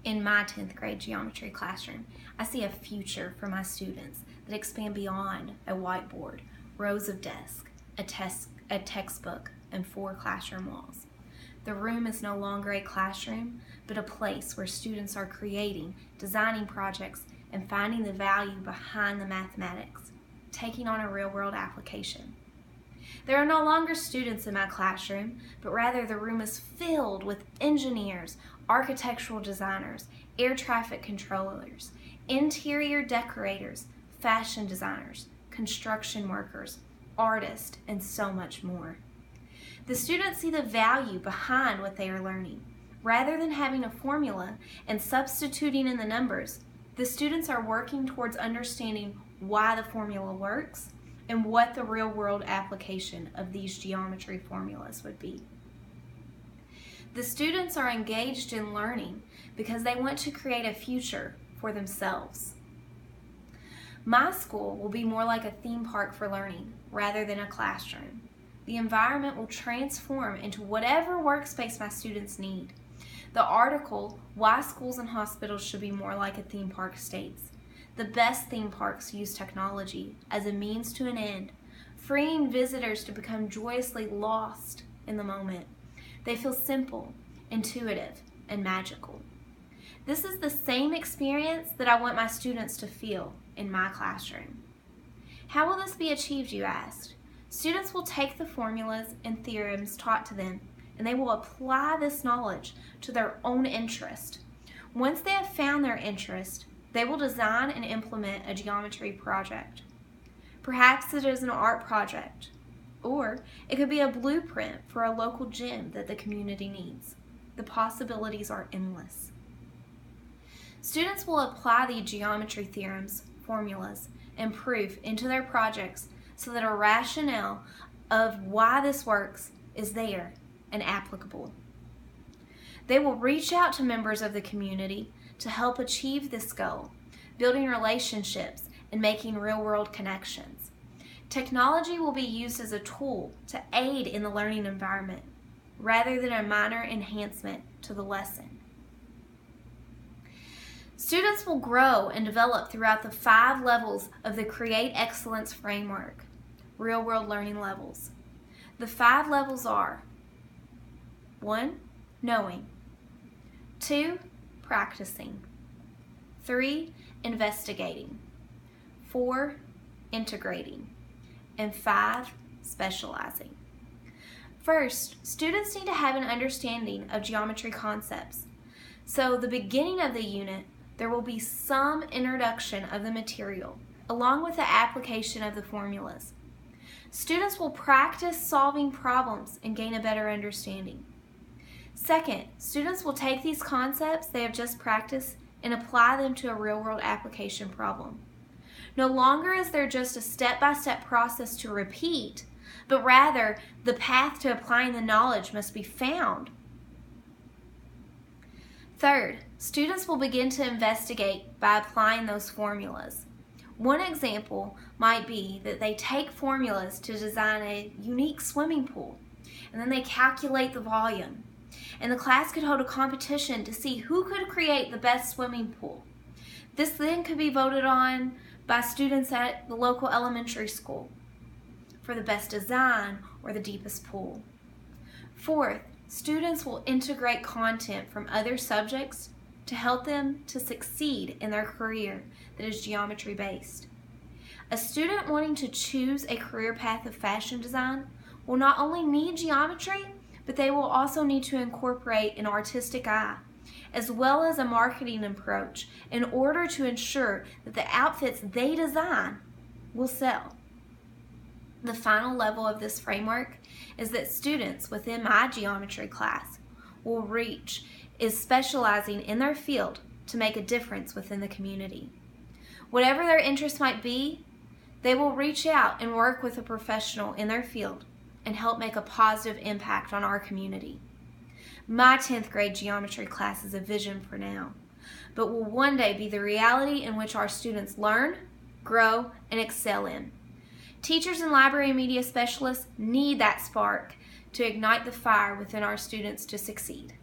In my 10th grade geometry classroom, I see a future for my students that expand beyond a whiteboard, rows of desks, a textbook, and 4 classroom walls. The room is no longer a classroom, but a place where students are creating, designing projects, and finding the value behind the mathematics, taking on a real-world application. There are no longer students in my classroom, but rather the room is filled with engineers, architectural designers, air traffic controllers, interior decorators, fashion designers, construction workers, artists, and so much more. The students see the value behind what they are learning. Rather than having a formula and substituting in the numbers, the students are working towards understanding why the formula works and what the real-world application of these geometry formulas would be. The students are engaged in learning because they want to create a future for themselves. My school will be more like a theme park for learning rather than a classroom. The environment will transform into whatever workspace my students need. The article, Why Schools and Hospitals Should Be More Like a Theme Park, states, the best theme parks use technology as a means to an end, freeing visitors to become joyously lost in the moment. They feel simple, intuitive, and magical. This is the same experience that I want my students to feel in my classroom. How will this be achieved, you asked? Students will take the formulas and theorems taught to them, and they will apply this knowledge to their own interest. Once they have found their interest, they will design and implement a geometry project. Perhaps it is an art project, or it could be a blueprint for a local gym that the community needs. The possibilities are endless. Students will apply the geometry theorems, formulas, and proof into their projects so that a rationale of why this works is there and applicable. They will reach out to members of the community to help achieve this goal, building relationships and making real-world connections. Technology will be used as a tool to aid in the learning environment rather than a minor enhancement to the lesson. Students will grow and develop throughout the 5 levels of the Create Excellence framework, real-world learning levels. The 5 levels are 1. Knowing, 2. Practicing, 3. Investigating, 4. Integrating, and 5. Specializing. First, students need to have an understanding of geometry concepts. So, the beginning of the unit, there will be some introduction of the material, along with the application of the formulas. Students will practice solving problems and gain a better understanding. Second, students will take these concepts they have just practiced and apply them to a real-world application problem. No longer is there just a step-by-step process to repeat, but rather the path to applying the knowledge must be found. Third, students will begin to investigate by applying those formulas. One example might be that they take formulas to design a unique swimming pool, and then they calculate the volume. And the class could hold a competition to see who could create the best swimming pool. This then could be voted on by students at the local elementary school for the best design or the deepest pool. Fourth, students will integrate content from other subjects to help them to succeed in their career that is geometry based. A student wanting to choose a career path of fashion design will not only need geometry, but they will also need to incorporate an artistic eye, as well as a marketing approach in order to ensure that the outfits they design will sell. The final level of this framework is that students within my geometry class will reach is specializing in their field to make a difference within the community. Whatever their interest might be, they will reach out and work with a professional in their field and help make a positive impact on our community. My 10th grade geometry class is a vision for now, but will one day be the reality in which our students learn, grow, and excel in. Teachers and library media specialists need that spark to ignite the fire within our students to succeed.